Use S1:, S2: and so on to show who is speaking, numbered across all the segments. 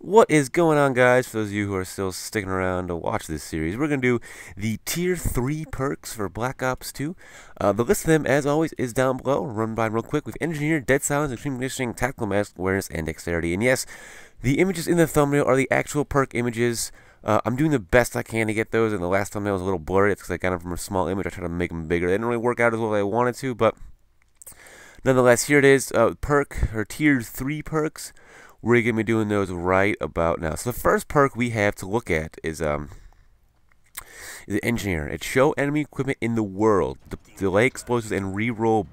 S1: What is going on, guys? For those of you who are still sticking around to watch this series, we're going to do the Tier 3 perks for Black Ops 2. The list of them, as always, is down below. Run by them real quick. We've engineered, dead silence, extreme conditioning, tactical mask, awareness, and dexterity. And yes, the images in the thumbnail are the actual perk images. I'm doing the best I can to get those, and the last thumbnail was a little blurry. It's because I got them from a small image. I tried to make them bigger. They didn't really work out as well as I wanted to, but nonetheless, here it is. Perk, or Tier 3 perks. We're going to be doing those right about now. So the first perk we have to look at is Engineer. It's show enemy equipment in the world, delay explosives, and reroll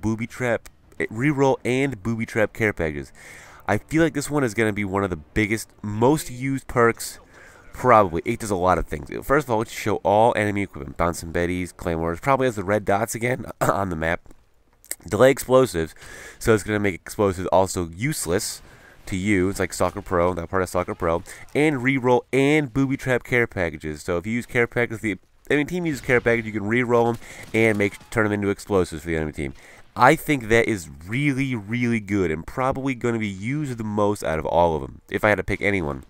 S1: and booby trap care packages. I feel like this one is going to be one of the biggest, most used perks. Probably. It does a lot of things. First of all, it's show all enemy equipment, bouncing betties, claymores. Probably has the red dots again on the map. Delay explosives, so it's going to make explosives also useless to you. It's like Stalker Pro, that part of Stalker Pro, and reroll and booby trap care packages. So if you use care packages, the enemy team uses care package, you can reroll them and turn them into explosives for the enemy team. I think that is really, really good and probably going to be used the most out of all of them. If I had to pick anyone,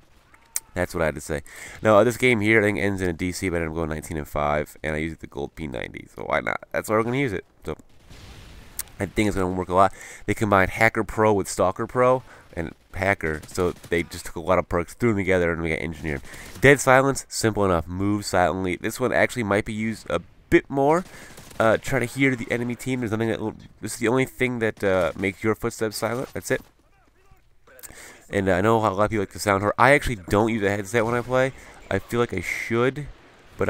S1: that's what I had to say. Now this game here, I think ends in a DC, but I'm going 19-5, and I use the gold p90, so why not? That's why we're going to use it. So I think it's going to work a lot. They combined Hacker Pro with Stalker Pro and Hacker, so they just took a lot of perks, threw them together, and we got Engineer. Dead Silence, simple enough. Move silently. This one actually might be used a bit more. Try to hear the enemy team. There's nothing that this is the only thing that makes your footsteps silent. That's it. And I know how a lot of people like the sound. I actually don't use a headset when I play. I feel like I should, but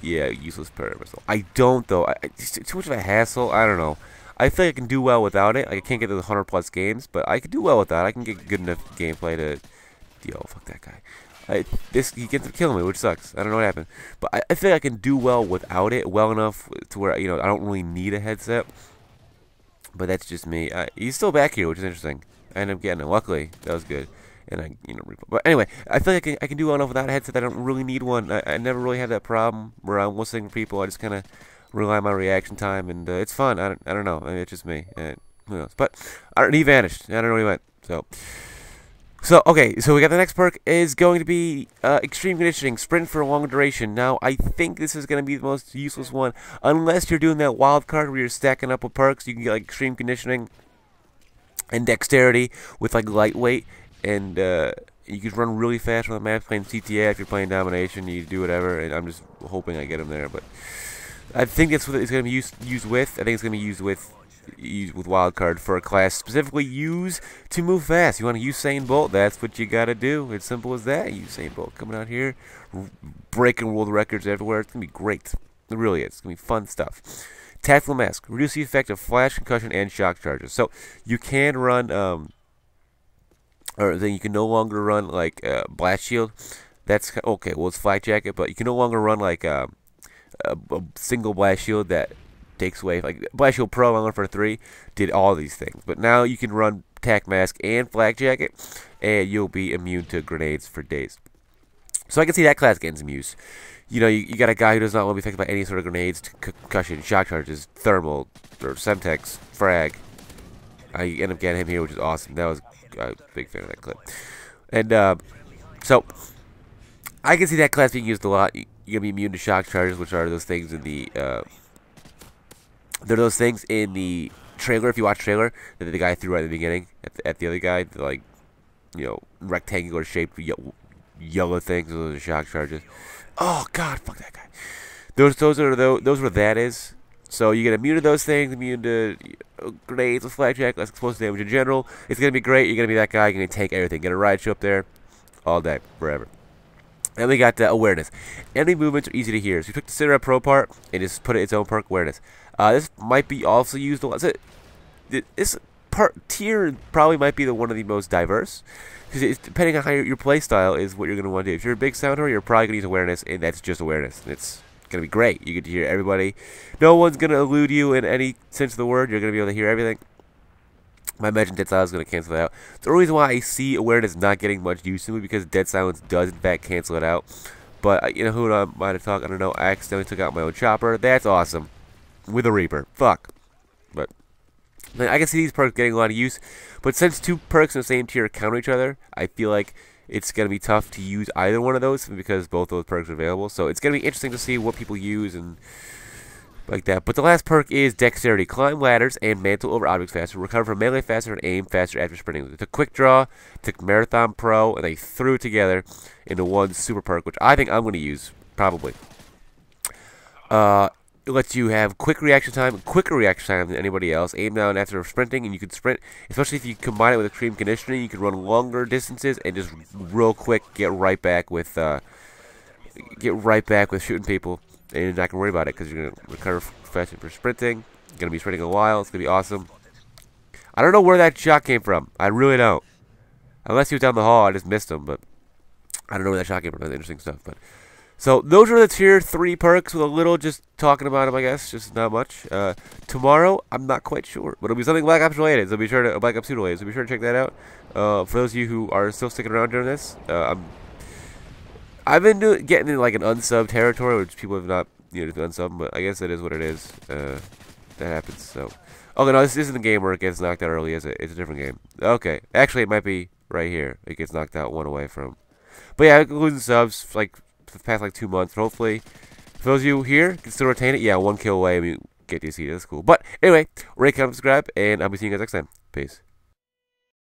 S1: yeah, useless pair. I don't though. It's too much of a hassle. I don't know. I feel like I can do well without it. Like, I can't get to the 100+ games, but I can do well with that. I can get good enough gameplay to... Yo, fuck that guy. He gets to kill me, which sucks. I don't know what happened. But I feel like I can do well without it, well enough to where, I don't really need a headset. But that's just me. He's still back here, which is interesting. I ended up getting it. Luckily, that was good. And but anyway, I feel like I can do well enough without a headset. I don't really need one. I never really had that problem where I'm listening to people. I just kind of rely on my reaction time, and it's fun. I don't know. I mean, it's just me. Who knows? But he vanished. I don't know where he went. Okay. So we got the next perk is going to be extreme conditioning, sprint for a long duration. Now I think this is going to be the most useless one, unless you're doing that wild card where you're stacking up with perks. You can get like extreme conditioning and dexterity with like lightweight, and you can run really fast on the map playing CTA. If you're playing domination, you do whatever. And I'm just hoping I get him there, but. I think that's what it's going to be used with. I think it's going to be used with wildcard for a class specifically used to move fast. You want to use Usain Bolt? That's what you got to do. It's simple as that. Usain Bolt coming out here, breaking world records everywhere. It's going to be great. It really is. It's going to be fun stuff. Tactical Mask. Reduce the effect of flash, concussion, and shock charges. So you can run, or then you can no longer run like Blast Shield. That's okay. Well, it's Flak Jacket, but you can no longer run like a single blast shield that takes away, like Blast Shield Pro, I went for 3, did all these things. But now you can run Tac Mask and Flak Jacket, and you'll be immune to grenades for days. So I can see that class getting some use. You got a guy who does not want to be affected by any sort of grenades, concussion, shock charges, thermal, or Semtex, frag. I end up getting him here, which is awesome. That was a big fan of that clip. And so I can see that class being used a lot. You're gonna be immune to shock charges, which are those things in the they're those things in the trailer. If you watch trailer, that the guy threw right at the beginning at the other guy, the, like, rectangular shaped yellow things. Those are shock charges. Oh God, fuck that guy. Those where that is. So you get immune to those things, immune to grenades, with flakjack, less explosive damage in general. It's gonna be great. You're gonna be that guy. You're gonna tank everything. Get a ride show up there, all day, forever. And we got awareness. Enemy movements are easy to hear. So you took the Cigarette Pro part and just put it its own perk, awareness. This might be also used a lot. This tier probably might be one of the most diverse, because depending on how your play style is what you're going to want to do. If you're a big sounder, you're probably going to use awareness, and that's just awareness. And it's going to be great. You get to hear everybody. No one's going to elude you in any sense of the word. You're going to be able to hear everything. My Imagine Dead Silence is going to cancel that out. The only reason why I see awareness not getting much use to me because Dead Silence does in fact cancel it out. But who am I to talk? I don't know. I accidentally took out my own chopper. That's awesome. With a Reaper. Fuck. But I can see these perks getting a lot of use. But since 2 perks in the same tier counter each other, I feel like it's going to be tough to use either one of those because both those perks are available. So it's going to be interesting to see what people use and like that. But the last perk is Dexterity. Climb ladders and mantle over objects faster. Recover from melee faster and aim faster after sprinting. It's a quick draw, took Marathon Pro, and they threw it together into one super perk, which I think I'm going to use, probably. It lets you have quicker reaction time than anybody else. Aim down after sprinting, and you can sprint. Especially if you combine it with extreme conditioning, you can run longer distances and just real quick get right back with shooting people, and you're not gonna worry about it because you're gonna recover faster for sprinting. You're gonna be sprinting a while. It's gonna be awesome. I don't know where that shot came from. I really don't. Unless he was down the hall, I just missed him. But I don't know where that shot came from. That's interesting stuff. But. So those are the tier 3 perks with a little just talking about them, I guess, just not much. Tomorrow, I'm not quite sure, but it'll be something Black Ops related, so be sure to Black Ops 2 related, so be sure to check that out. For those of you who are still sticking around during this, I've been getting in like an unsub territory, which people have not, unsubbed, but I guess it is what it is. That happens. So, okay, no, this isn't the game where it gets knocked out early, is it? It's a different game. Okay, actually, it might be right here. It gets knocked out one away from. But yeah, losing subs like. The past like 2 months, but hopefully for those of you here can still retain it. Yeah, 1 kill away, I mean, get DC, that's cool. But anyway, rate, comment, subscribe, and I'll be seeing you guys next time. Peace.